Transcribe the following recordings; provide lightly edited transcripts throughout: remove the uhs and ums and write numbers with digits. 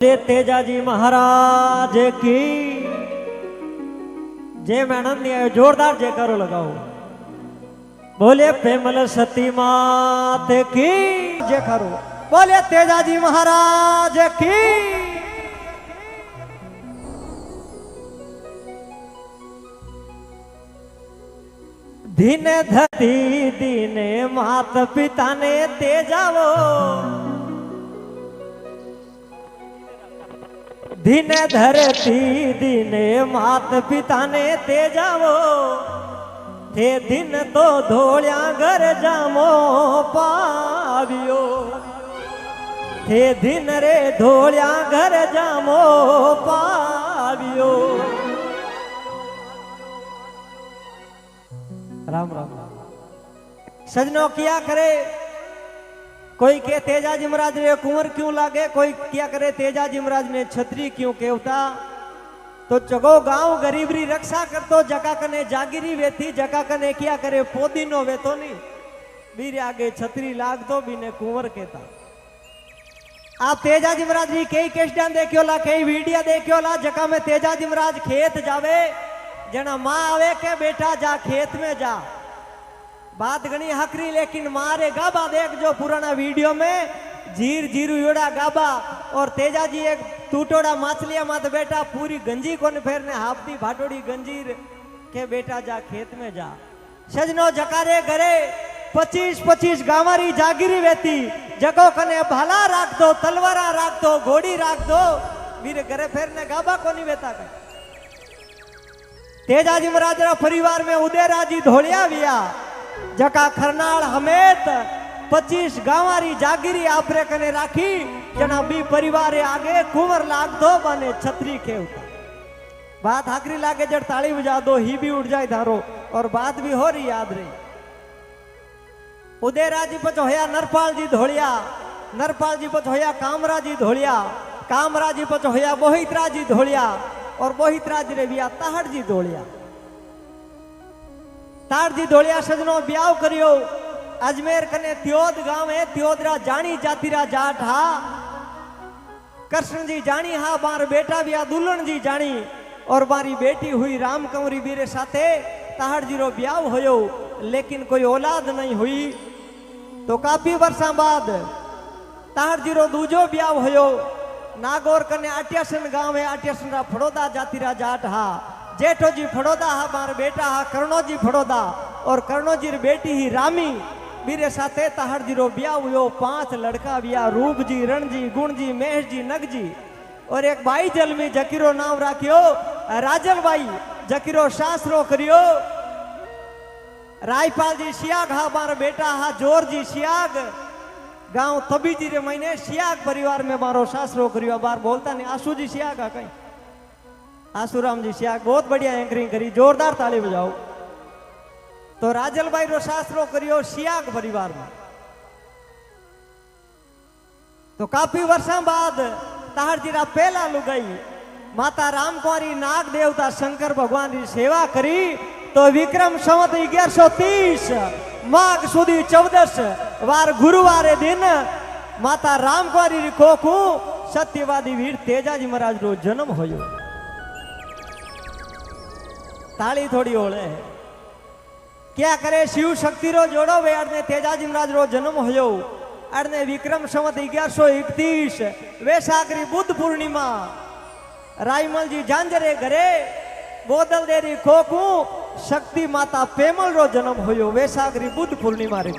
तेजाजी महाराज की जय मैनंद जोरदार जयकारो लगाओ। बोले प्रेमल सती मात की जयकारो। बोले तेजाजी महाराज की। धीने धरती दीने मात पिता ने तेजावो। धीने धरती दीने मात पिता ने तेजावो। थे दिन तो धोलिया घर जामो पावियो। थे दिन रे धोलिया घर जामो पावियो। राम राम सजनों किया करे। कोई के तेजाजी महाराज ने कुंवर क्यों लागे, कोई क्या करे तेजाजी महाराज ने छतरी क्यों केवता। तो जगो गांव गरीबरी रक्षा कर तो जका कने जागिरी वेथी जका कने क्या करे पोदीनो वेतो नहीं। बीरे आगे छतरी लाग दो बीने कुंवर कहता। आप तेजाजी महाराज जी कई केसडा देखियोला कई वीडियो देखियोला जका में तेजाजी महाराज खेत जावे जना माँ आवे के बेटा जा खेत में जा। बात गणी हकरी लेकिन मारे गाबा देख जो पुराना वीडियो में जीर जीरू योड़ा गाबा और तेजाजी एक टूटोड़ा माछलिया मात बेटा पूरी गंजी कोन फेरने हाफती भाटोड़ी गंजीर के बेटा जा खेत में जा। सजनो जकारे घरे 25-25 गांवारी जागिरी वेती जगो कने भाला राख दो तलवारा राख दो घोड़ी राख दो वीरे घरे फेरने गाबा कोनी वेता कर। तेजाजी महाराज परिवार में उदयराजी धोलिया विया जका खरनाल हमेत 25 गांवारी जागिरी आपरे कने राखी जना बी परिवार आगे कुंवर लाग दो बने छतरी खेवता। बात हाकरी लागे जड़ ताली बजा दो ही भी उठ जाए धारो और बात भी हो रही याद रही। उदयराजी पचो होया नरपाल जी धोलिया, नरपाल जी पचो होया कामराजी धोलिया, कामराजी पचो होया मोहितराजी धोलिया और मोहितराज रे बिया ताहड़जी धोलिया। तारजी धोलिया सजनो ब्याव करियो अजमेर कने त्योद गांव है त्योदरा जानी जातिरा जाट हा। कृष्ण जी जानी हा बार बेटा बिया दुल्हन जी जानी और बारी बेटी हुई राम कंवरी बीरे साथे ताहड़जी रो ब्याव होयो लेकिन कोई औलाद नहीं हुई। तो काफी वर्षा बाद ताहड़जी रो दूजो ब्याव होयो। नागौर कने आट्यासन गांव है आट्यासन रा फड़ोदा जातिरा जाट हा। जेठो जी फड़ोदा हा बार बेटा हा कर्णो जी फड़ोदा और कर्णो जी बेटी ही रामी बीरे साथे ताहड़जी रो ब्याह हुयो। 5 लड़का बिया रूप जी रण जी गुण जी महेश जी नग जी और एक बाई जलमी जकीरो नाम राखियो राजल बाई जकीरो शास्त्रो करियो। रायपाल जी सियाग हा बार बेटा हा जोर जी सियाग गांव तबी जी रे महीने सियाग परिवार में मारो शास्त्रो करियो। बार बोलता नहीं आसू जी सियाग हा कहीं आसुराम जी सियाग बहुत बढ़िया एंकरिंग करी जोरदार ताली बजाओ। तो राजल भाई रो शास्त्रो करियो सियाग परिवार में। तो काफी वर्षों बाद ताहड़जी रा पहला लुगाई माता राम कुंवारी नाग देवता शंकर भगवान की सेवा करी। तो विक्रम संवत 1130 माघ सुधी 14 वार गुरुवारे दिन माता राम कुंवारी री कोखू सत्यवादी वीर तेजाजी महाराज रो जन्म होयो। ताली थोड़ी ओले क्या करे शिव शक्ति रो जोड़ो वे अड़ने तेजाजी महाराज रो जन्म होयो। अड़ने विक्रम संवत 1131 वैशाखरी बुद्ध पूर्णिमा रायमल जी झांझरे घरे बोदल देरी खोखू शक्ति माता पेमल रो जन्म होयो वैशाखरी बुद्ध पूर्णिमा रे।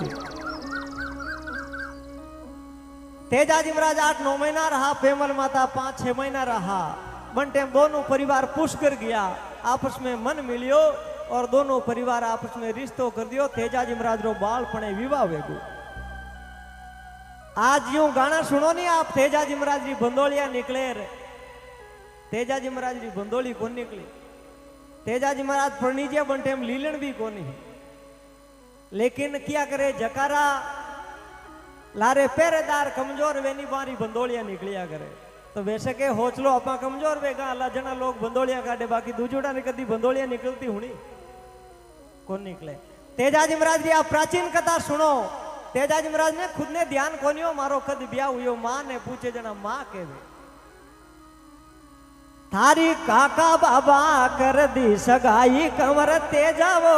तेजाजी महाराज 8-9 महीना रहा, पेमल माता 5-6 महीना रहा। बंटे दोनों परिवार पुष्कर गया, आपस में मन मिलियो और दोनों परिवार आपस में रिश्तो कर दियो। तेजाजी महाराज रो बाल पणे विवाह वेगो। आज यूं गाना सुनो नहीं आप तेजाजी महाराज की बंदोलिया निकले रे। तेजाजी महाराज की बंदोली कौन निकली। तेजाजी महाराज फर्नीजिया बंटे में लीलन भी कोनी। लेकिन क्या करे जकारा लारे पहरेदार कमजोर वेनी बारी बंदोलिया निकलिया करे। तो वैसे के होचलो अपा कमजोर वेगा अल्लाह जना लोग बंदोलिया काटे बाकी दूजोड़ा ने कदी बंदोलिया निकलती हुनी कौन निकले। तेजाजी महाराज की आप प्राचीन कथा सुनो। तेजाजी महाराज ने खुद ने ध्यान कोनियो मारो कद ब्याह हुयो। मां ने पूछे जना मां के थारी काका बाबा कर दी सगाई कमर तेजावो,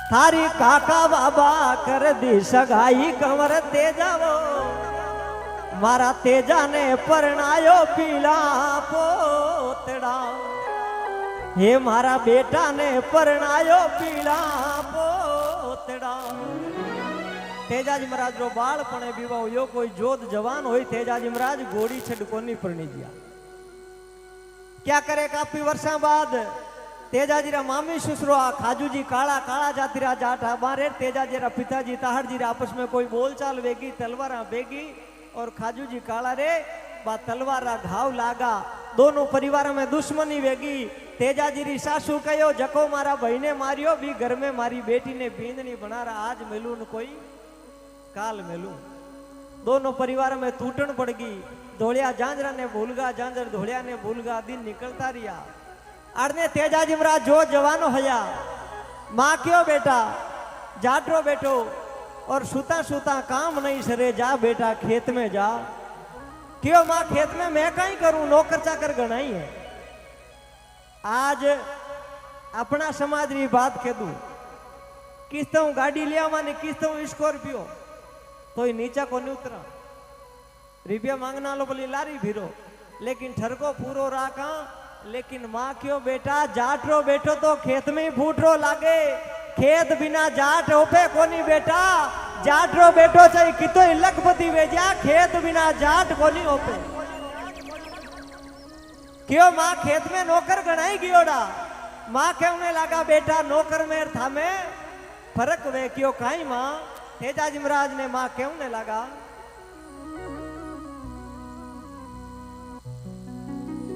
थारी काका बाबा कर दी सगाई कमर तेजावो, मारा तेजा ने परणायो पीला पोतड़ा, हे मारा बेटा ने परणायो पीला पोतड़ा। तेजाजी महाराज रो बाळपणे विवाह यो कोई जोध जवान होई तेजाजी महाराज घोड़ी छडकोनी परणी गया। क्या करे काफी वर्षा बाद तेजाजी रा मामी ससुरो खाजूजी काला काला जातिरा जाटा बारे तेजाजी रा पिताजी ताहड़जी रा आपस में कोई बोलचाल वेगी तलवारा वेगी और खाजूजी काला रे बा तलवार रा घाव लागा, दोनों परिवार में दुश्मनी वेगी। तेजाजी री सासू कहो जको मारा भाई ने मारियो भी घर में मारी बेटी ने बींदनी बना रहा, आज मिलू न कोई काल मिलू। दोनों परिवार में टूटन पड़ गई। धोलिया जांजरा ने भूलगा, जांजर धोलिया ने भूलगा, दिन निकलता रिया। अड़ने तेजाजी महाराज जो जवानो हया माँ क्यों बेटा जाटरो बेटो और सुता सुता काम नहीं सरे, जा बेटा खेत में जा। क्यों माँ खेत में मैं कहीं करूं, नौकर चाकर गणाई है। आज अपना समाज री बात कह दू, किस्तों गाड़ी लिया माने किस्तों स्कॉर्पियो तो नीचा को नहीं उतरा, रुपया मांगना लो बोली लारी भीरो, लेकिन ठरको पूरो राका। लेकिन माँ क्यों बेटा जाटरो बेटो तो खेत में ही फूटरो लागे, खेत बिना जाट होपे कोनी बेटा, जाटरो बेटो चाहे कितो लखपति वेजा, खेत बिना जाट कोनी होपे। क्यों माँ खेत में नौकर गणाई गियोड़ा, माँ कहने लगा बेटा नौकर में था में फर्क वे। क्यों काई माँ, तेजाजी महाराज ने माँ कहने लगा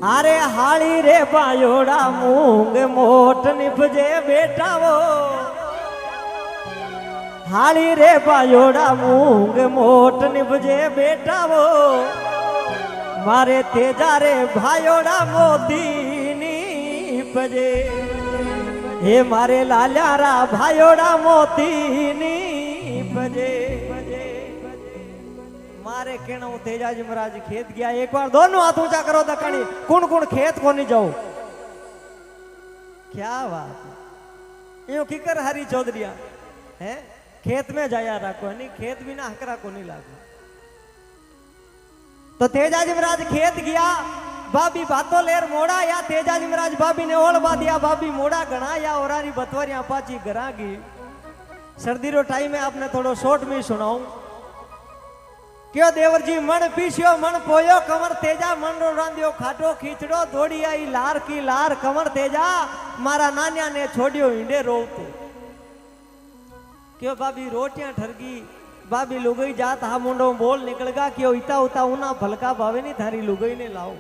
अरे हाली रे बायोड़ा मूंग मोट निपजे बेटा वो, हाली रे बायोड़ा मूंग मोट निपजे बेटा वो, मारे तेजा रे भायोड़ा मोती निपजे, हे मारे लाल्या रा भायोड़ा मोती निपजे। मारे कहना तेजाजी महाराज खेत गया, एक बार दोनों हाथ ऊंचा करो दकनी, कुण कुण खेत को नहीं जाओ। क्या बात यो किकर हरी चौधरिया है खेत में जाया रखो नहीं, खेत बिना हकरा को नहीं लागो। तो तेजाजी महाराज खेत गया, भाभी बातो लेर मोड़ा या तेजाजी महाराज भाभी ने ओलबा दिया, भाभी मोड़ा गणा या औरारी बतवरिया पाची गरागी। सर्दी रो टाइम में आपने थोड़ो शॉर्ट में सुनाऊं। क्यों देवर जी मन पीसियो मन पोयो कमर तेजा, मन रो रांधियो खाटो खींचड़ो, दौड़ी आई लार की लार कमर तेजा, मारा नान्या ने छोड़ियो इंडे रोवते। क्यों भाभी रोटियां ठरगी, भाभी लुगई जात हा मुंडो बोल निकलगा, क्यों इता उता उना भलका भावे नहीं थारी लुगई ने लाओ।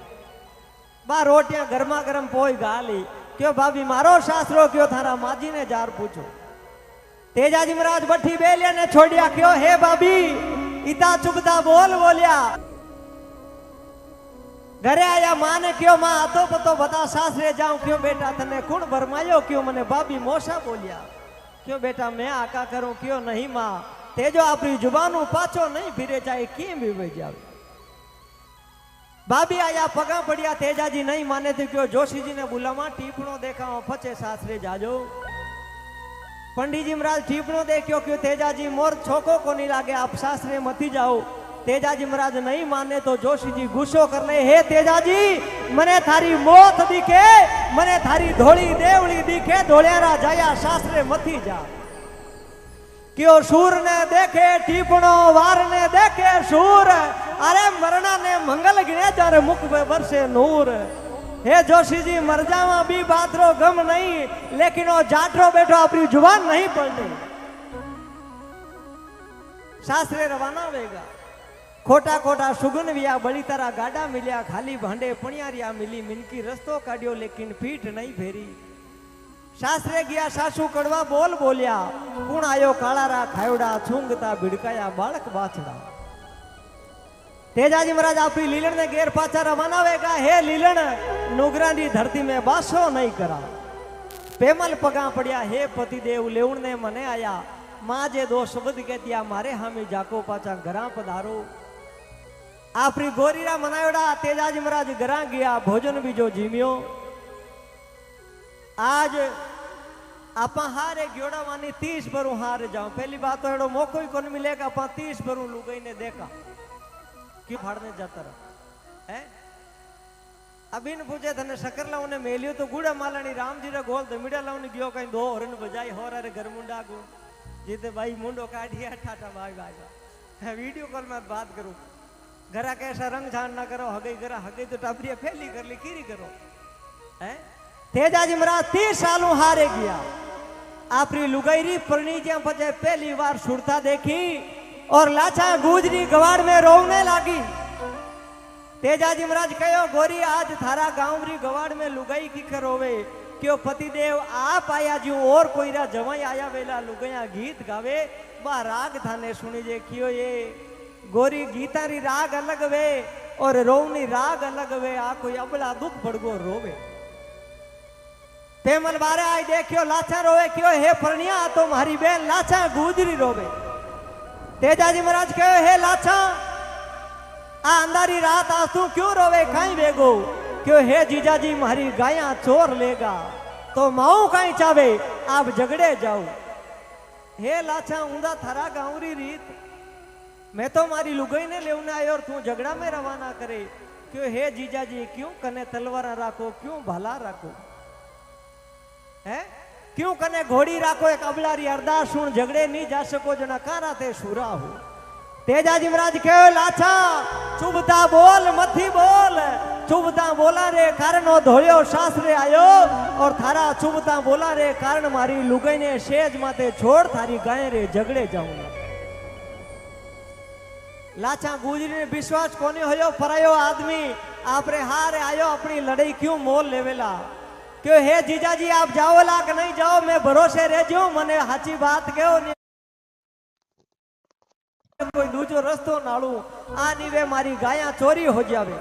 बा रोटियां गर्मा गर्म पोई गाली, क्यों भाभी मारो शास्त्रो, क्यों थारा माजी ने जार पूछो। तेजाजी महाराज बठी बेलिया ने छोड़िया, क्यों हे भाभी इता चुपता बोल बोलिया। घरे आया माँ ने क्यों माँ आतो पतो बता सासरे जाऊं, क्यों बेटा तने कुण भरमायो, क्यों मने भाभी मोसा बोलिया। क्यों बेटा मैं आका करूं, क्यों नहीं माँ तेजो अपनी जुबानू पाछो नहीं फिरे, चाहे किम भी बज जावे। भाभी आया पगा पड़िया, तेजाजी नहीं माने थे, क्यों जोशी जी ने बुलावा टीपणो देखा फचे सासरे जाजो। पंडित जी महाराज टीपणो देखियो, क्यों तेजाजी मोर छोको को नहीं लागे, आप सासरे मती जाओ। तेजाजी महाराज नहीं माने तो जोशी जी गुस्सो कर ले, हे तेजाजी मने थारी मौत दिखे, मने थारी धोली देवली दिखे, धोलियारा जाया सासरे मती जा। क्यों सूर ने देखे टीपणो, वार ने देखे सूर, अरे मरना ने मंगल गिने तारे मुख पे बरसे नूर। हे जोशी जी मर जावा भी बात रो गम नहीं, लेकिन वो जाटरो बैठो अपनी जुबान नहीं पलटे। सासरे रवाना होगा, खोटा खोटा सुगन विया, बड़ी तरह गाड़ा मिलिया, खाली भांडे पणियारिया मिली, मिनकी रस्तो काढ़ियो लेकिन पीठ नहीं फेरी। सासरे गया सासू कड़वा बोल बोलिया, कुण आयो काळारा खायोड़ा, छूंगता भिड़काया बालक बाछड़ा। तेजाजी महाराज आपकी लीलन ने घेर पाचा रवाना होगा, हे लीलन नुगरा दी धरती में बासो नहीं करा। पेमल पगा पड़िया, हे पति देव लेवण ने मने आया, माँ जे दो शब्द कह दिया मारे हामी जाको पाचा घरा पधारो। आपरी गोरीरा मनायोड़ा तेजाजी महाराज घरा गया भोजन बीजो जीम्यो आज आप हारे ग्योड़ा मानी 30 भरू हारे जाओ पहली बात तो एडो मौको ही कौन मिलेगा आप 30 भरू लुगाई ने देखा क्यों फाड़ने जाता रहा है अभी न पूछे थने शकर लाऊ ने मेलियो तो गुड़ा मालानी राम जी रे गोल दमिड़ा लाऊ ने गयो कहीं दो हरन बजाई हो रे घर मुंडा गो जीते भाई मुंडो काढ़िया ठाटा भाई भाई वीडियो कॉल में बात करूं घरा कैसा रंग झाड़ ना करो हगई घरा हगई तो टाबरिया फैली कर ली कीरी करो है तेजाजी महाराज 30 सालों हारे गया आपरी लुगाईरी परनीजिया पचे पहली बार सुरता देखी और लाचा गुजरी गवाड़ में रोने लगी तेजाजी महाराज कहो गोरी आज थारा गांवरी गवाड़ में लुगाई की करोवे क्यों पतिदेव आप आया जो और कोई रा जवाई आया वेला लुगाया गीत गावे बा राग थाने सुनी जे क्यों ये गोरी गीतारी राग अलग वे और रोवनी राग अलग वे आ कोई अबला दुख पड़गो रोवे पेमल बारे आई देखियो लाचा रोवे क्यों हे परनिया तो मारी बेन लाचा गुजरी रोवे तेजाजी महाराज कहो हे लाचा आ अंधारी रात आज तू क्यों रोवे कहीं वेगो क्यों हे जीजाजी मारी गाया चोर लेगा तो माऊ कहीं चावे आप झगड़े जाओ हे लाचा ऊंधा थारा गांवरी रीत मैं तो मारी लुगाई ने लेवना आयो और तू झगड़ा में रवाना करे क्यों हे जीजाजी क्यों कने तलवार राखो क्यों भाला राखो है क्यों कने घोड़ी राखो एक अबलारी अरदास सुन झगड़े नहीं जा सको जना कारा ते सुरा हो तेजाजी महाराज कहो लाचा चुभता बोल मथी बोल चुभता बोला रे कारण धोयो शास्त्रे आयो और थारा चुभता बोला रे कारण मारी लुगाई ने सेज माते छोड़ थारी गाय रे झगड़े जाऊंगा लाचा गुजरी ने विश्वास कोनी होयो फरायो आदमी आपरे हारे आयो अपनी लड़ाई क्यों मोल लेवेला क्यों हे जीजाजी आप जाओला कि नहीं जाओ मैं भरोसे रेजो मने हाची बात कहो कोई दूजो रस्तो नाड़ू आ नीवे मारी गाया चोरी हो जावे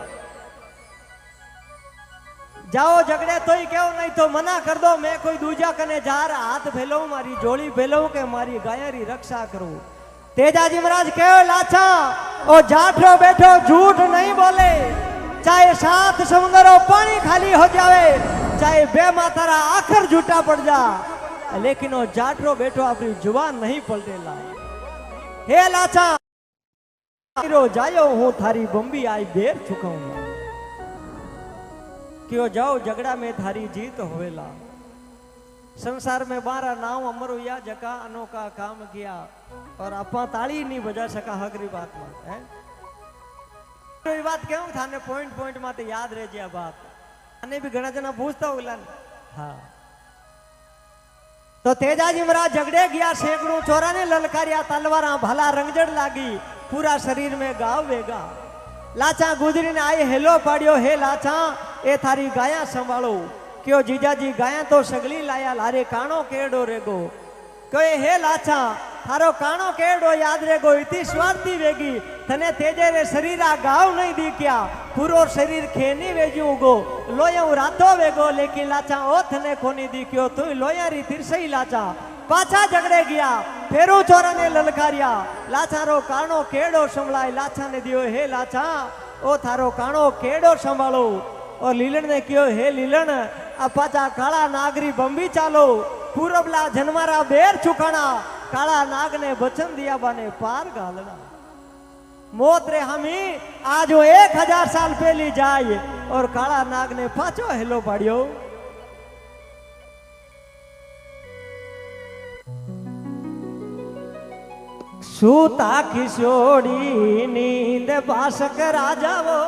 जाओ झगड़े तो ही क्यों नहीं तो मना कर दो मैं कोई दूजा कने जा रहा हाथ फैलो मारी जोड़ी फैलो के मारी गाया री रक्षा करूं तेजाजी महाराज कहो लाचा ओ जाठो बैठो झूठ नहीं बोले चाहे 7 समुद्रों पानी खाली हो जावे चाहे बे मातारा आखिर झूठा पड़ जा लेकिन वो जाठो बैठो अपनी जुबान नहीं पलटेला हे लाचा जायो हूं थारी बम्बी आई बेर चुकाऊंगा क्यों जाओ झगड़ा में थारी जीत होवेला संसार में 12 नाव अमर हुआ जका अनोखा काम किया और अपा ताली नहीं बजा सका हगरी बात में है तो ये बात क्यों थाने पॉइंट माते याद रह जा बात अने भी घना जना पूछता होलन हाँ तो तेजाजी महाराज झगड़े गया सैकड़ों चोरा ने ललकारिया तलवारा भला रंगजड़ लागी पूरा शरीर में गाव वेगा लाचा गुजरी ने आई हेलो पाड़ियो हे लाचा ए थारी गाया संभालो क्यों जीजाजी गाया तो सगली लाया लारे कानो केड़ो रेगो कहे हे लाचा थारो कानो केड़ो याद रेगो इतनी स्वार्थी वेगी तने तेजे रे शरीरा गाव नहीं दी क्या पूरो शरीर खेनी वेजू गो लोया रातो वेगो लेकिन लाचा ओ थने कोनी दी क्यों तू लोया री तिरसई लाचा पाछा झगड़े गया फेरू चोरा ने ललकारिया लाचा रो कानो केड़ो संभलाय लाचा ने दियो हे लाचा ओ थारो कानो केड़ो संभालो और लीलन ने क्यों हे लीलन आ पाचा काला नागरी बम्बी चालो पूरबला जनमारा बेर चुकाना काला नाग ने वचन दिया बाने पार गालना मौत रे हमी आज 1000 साल पहली जाए और काला नाग ने पाचो हेलो पाड़ियो सूता किशोरी नींद बासक राजावो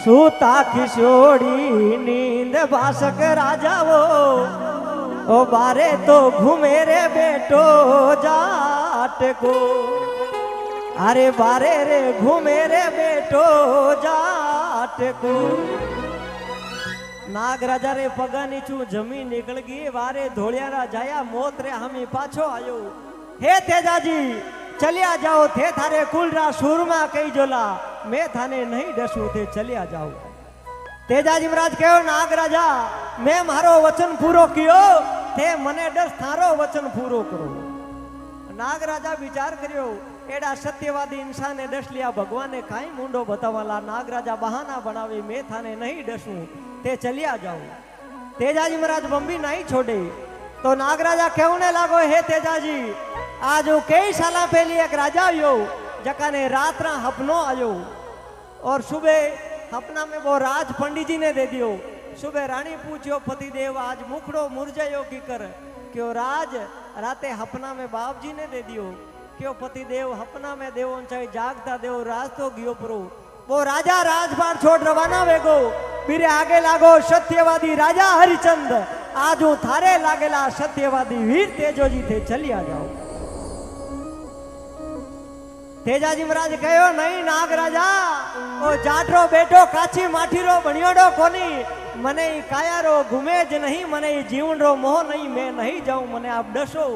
सूता किशोरी नींद बासक राजावो ओ बारे तो घूमे रे बेटो जाट को अरे बारे रे घूमे रे बेटो जाट को नाग राजा रे पगा नीचू जमीन निकल गई वारे धोलियारा जाया मौत रे हमी पाछो आयो हे तेजाजी चलिया जाओ थे थारे कुलरा सूरमा कई जोला मैं थाने नहीं डसू थे चलिया जाओ तेजाजी महाराज कहो नाग राजा मैं मारो वचन पूरो कियो थे मने डस थारो वचन पूरो करो नाग राजा विचार करियो एड़ा सत्यवादी इंसान ने डस लिया भगवान ने काई मुंडो बतावाला नागराजा बहाना बनावे मैं थाने नहीं डसूं ते चलिया जाओ। तेजाजी महाराज बंबी नहीं छोड़े तो नागराजा कहने लागो हे तेजाजी आज वो कई साल पहले एक राजा आयो जका ने रात रा हपनो आयो और सुबह हपना में वो राज पंडित जी ने दे दियो। सुबह रानी पूछो पतिदेव आज मुखड़ो मुरझायो की कर क्यों राज राते हपना में बाप जी ने दे दियो क्यों पतिदेव हपना में देवो चाहे जागता देव राज तो गियो परो। वो राजा राजपाट छोड़ रवाना वेगो बीरे आगे लागो सत्यवादी राजा हरिचंद आज हूँ थारे लागेला सत्यवादी वीर तेजोजी थे चलिया जाओ। तेजाजी महाराज कहो नहीं नागराजा ओ जाटरो बेटो काची माठीरो बनियोडो कोनी मने कायारो घूमे ज नहीं मने जीवन रो मोह नहीं मैं नहीं जाऊं मने आप डसो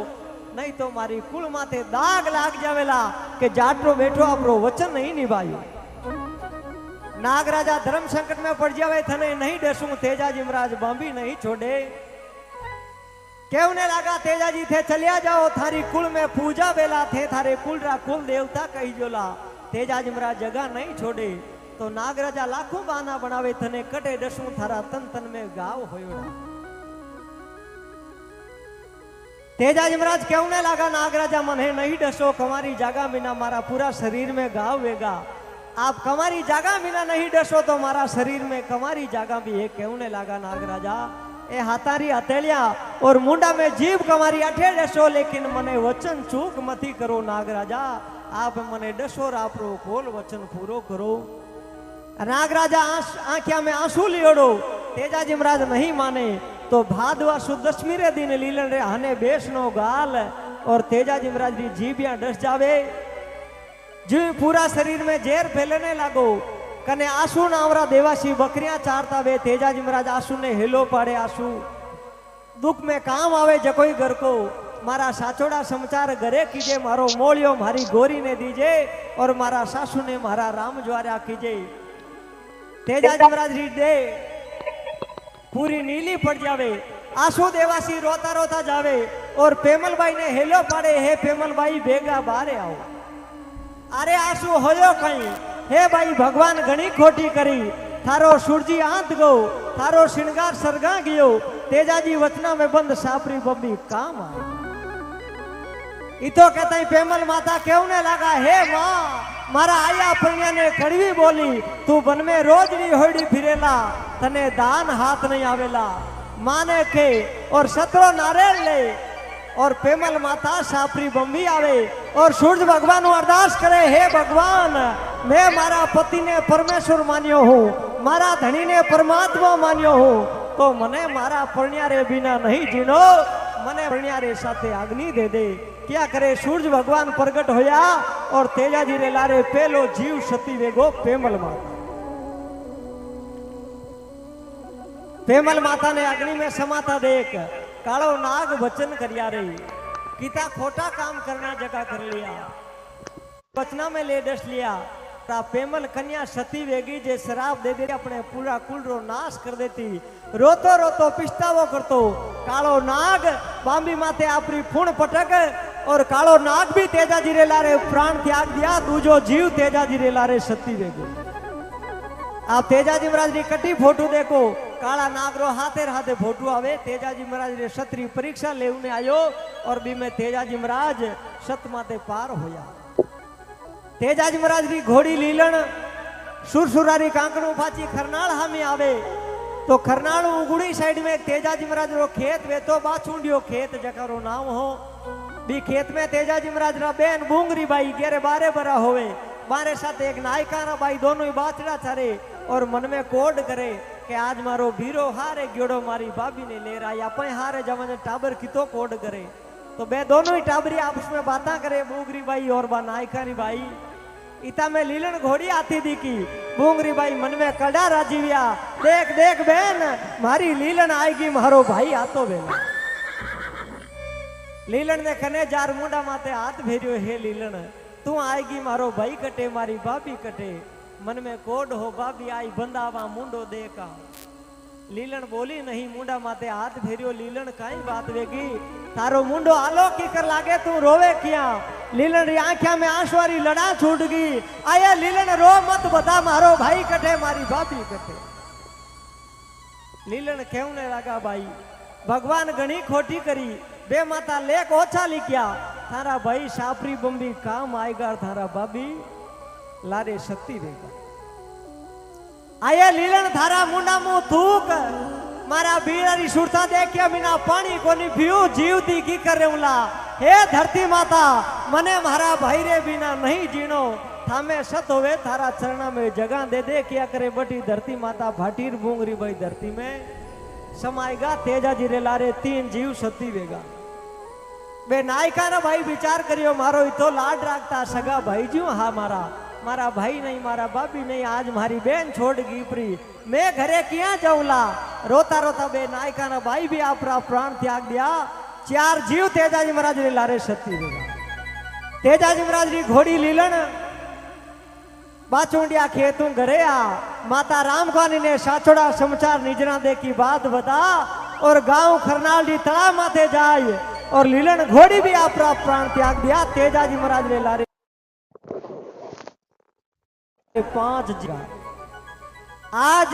नहीं तो मारी कुल माथे दाग लाग जावेला के जाटरो बेटो आपरो वचन नहीं निभायो। नागराजा धर्म संकट में पड़ जावे थने नहीं डसूं तेजाजी महाराज बंबी नहीं छोड़े। कहने लगा तेजाजी थे चलिया जाओ थारी कुल में पूजा बेला थे थारे कुल रा कुल देवता कही जोला। तेजाजी महाराज जगह नहीं छोड़े तो नागराजा लाखों बहाना बनावे थने कटे डसूं थारा तन तन में गाव होयोड़ा। तेजाजी महाराज कहने लगा नागराजा मने नहीं डसो कमारी जगह बिना मारा पूरा शरीर में गाव वेगा आप कमारी जगह बिना नहीं डसो तो मारा शरीर में कमारी जगह भी है। कहने लगा नागराजा ए हाथारी हथेलिया और मुंडा में जीव कमारी अठे डसो लेकिन मने वचन चूक मती करो नागराजा आप मने डसो रापरो खोल वचन पूरो करो। नागराजा आंखिया में आंसू लियोड़ो। तेजाजी महाराज नहीं माने तो भादवा सुद दशमी रे दिन लीलन रे हने बेसनो गाल और तेजाजी महाराज री जीभिया डस जावे जीव पूरा शरीर में जेर फैलने लागो कने आंसू नावरा देवासी बकरियां चारता वे तेजाजी महाराज आंसू ने हेलो पाड़े आंसू दुख में काम आवे जकोई घर को मारा साचोड़ा समाचार घरे कीजे मारो मोलियो मारी गोरी ने दीजे और मारा सासू ने मारा राम ज्वारा कीजे। तेजाजी महाराज री दे पूरी नीली पड़ जावे आंसू देवासी रोता रोता जावे और पेमल भाई ने हेलो पाड़े हे पेमल भाई बेगा बारे आओ। अरे आंसू होयो कहीं हे भाई भगवान घणी खोटी करी थारो सूरजी आंत गो थारो श्रृंगार सरगा गयो तेजाजी वचना में बंद सापरी बब्बी काम आए। इतो कहता पेमल माता कहने लगा हे माँ मारा आया प्रिया ने कड़वी बोली तू बन में रोज नहीं होड़ी फिरेला तने दान हाथ नहीं आवेला माने के और सतरो नारियल ले और पेमल माता सापरी बम्बी आवे और सूरज भगवान अरदास करे हे भगवान मैं मारा पति ने परमेश्वर मान्यो हूँ मारा धनी ने परमात्मा मान्यो हूँ तो मने मारा परण्यारे बिना नहीं जीनो मने परण्यारे साथे अग्नि दे दे। क्या करे सूरज भगवान प्रगट होया और तेजाजी रे लारे पेलो जीव सती वेगो पेमल माता। पेमल माता ने अग्नि में समाता देख कालो नाग वचन करिया रे किता खोटा काम करना जगह कर लिया वचना में ले डस लिया ता पेमल कन्या सती वेगी जे शराब दे दे अपने पूरा कुल रो नाश कर देती रोतो रोतो पिछतावो करतो कालो नाग बांबी माते आपरी फूण पटक और कालो नाग भी तेजाजी रे लारे प्राण त्याग दिया दूजो जीव तेजाजी रे लारे सती वेगी। आप तेजाजी महाराज री कटी फोटो देखो काला नागरो हाथे हाथे फोटो आवे तेजाजी महाराज रे क्षत्रिय परीक्षा लेने आयो और बी में तेजाजी महाराज सत माते पार होया। तेजाजी महाराज री घोड़ी लीलन सुरसुरारी कांकड़ू फाची खरनाल हामी आवे तो खरनाल उगुड़ी साइड में तेजाजी महाराज रो खेत वे तो बाछुंडियो खेत जकारो नाम हो बी खेत में तेजाजी महाराज रा बेन बूंगरी बाई गेरे 12 बरा होवे मारे साथ एक नायका ना बाई दोनों ही बाचड़ा चारे और मन में कोड करे कि आज मारो भीरो हारे ग्योड़ो मारी भाभी ने ले रहा या पे हारे जमाने टाबर कितो कोड करे तो बे दोनों ही टाबरी आपस में बातें करे बूंगरी बाई और बा नायकानी बाई इता में लीलन घोड़ी आती दी की बूंगरी बाई मन में कड़ा राजीविया देख देख बहन मारी लीलन आएगी मारो भाई आतो बेला। लीलन ने कने जार मुंडा माते हाथ भेजो हे लीलन तू आएगी मारो भाई कटे मारी भाभी कटे मन में कोड हो भाभी आई बंदावा मुंडो देखा। लीलन बोली नहीं मुंडा माते हाथ फेरियो लीलन काई बात वेगी तारो मुंडो आलो की कर लागे तू रोवे किया लीलन री आंख्या में आंसुआरी लड़ा छूट गई। आया लीलन रो मत बता मारो भाई कटे मारी भाभी कटे। लीलन कहने लगा भाई भगवान घणी खोटी करी बे माता लेख ओछा लिख्या थारा भाई सापरी बम्बी काम आएगा थारा भाभी लारे सती रहेगा। आया लीलन थारा मुंडा मुंह थूक मारा बीरारी सुरता देखिया बिना पानी कोनी पीऊ जीवती की कर रेउला। हे धरती माता मने मारा भाई रे बिना नहीं जीनो थामे सत होवे थारा चरणा में जगह दे दे क्या करे बटी धरती माता भाटीर बूंगरी भाई धरती में समाएगा तेजा जी रे लारे 3 जीव सती वेगा। बे नायका ना भाई विचार करियो मारो तो लाड राखता सगा भाई जी हाँ मारा भाई नहीं मारा भाभी नहीं आज मारी बहन छोड़ गई प्री मैं घरे किया जाऊला। रोता रोता बे नायका ना भाई भी आपरा प्राण त्याग दिया। 4 जीव तेजाजी महाराज रे लारे सती वेगा। तेजाजी महाराज री घोड़ी लीलन बाचुंडिया खेतों घरे आ माता रामखानी ने साचोड़ा समाचार निजना दे की बात बता और गांव खरनाल तला माथे जाए और लीलन घोड़ी भी आपरा प्राण त्याग दिया। तेजाजी महाराज रे लारे 5 जगह आज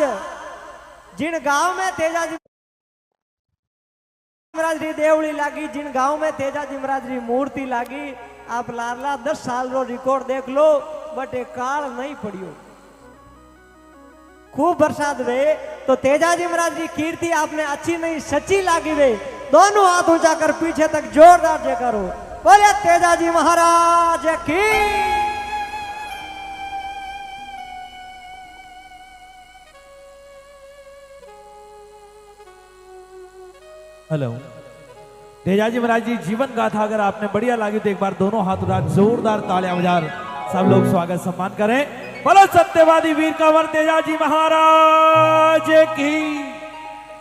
जिन गांव में तेजाजी महाराज री देवड़ी लागी जिन गांव में तेजाजी महाराज री मूर्ति लागी आप लारला 10 साल रो रिकॉर्ड देख लो बट एक काल नहीं पड़ियो। खूब बरसात वे तो तेजाजी महाराज की कीर्ति आपने अच्छी नहीं सच्ची लागी वे। दोनों हाथ ऊंचा कर पीछे तक जोरदार जय करो बोले तेजाजी महाराज की। हेलो तेजाजी महाराज जी जीवन गाथा अगर आपने बढ़िया लगी तो एक बार दोनों हाथ उठा जोरदार तालियां बजा सब लोग स्वागत सम्मान करें। बोलो सत्यवादी वीर कंवर तेजाजी महाराज की।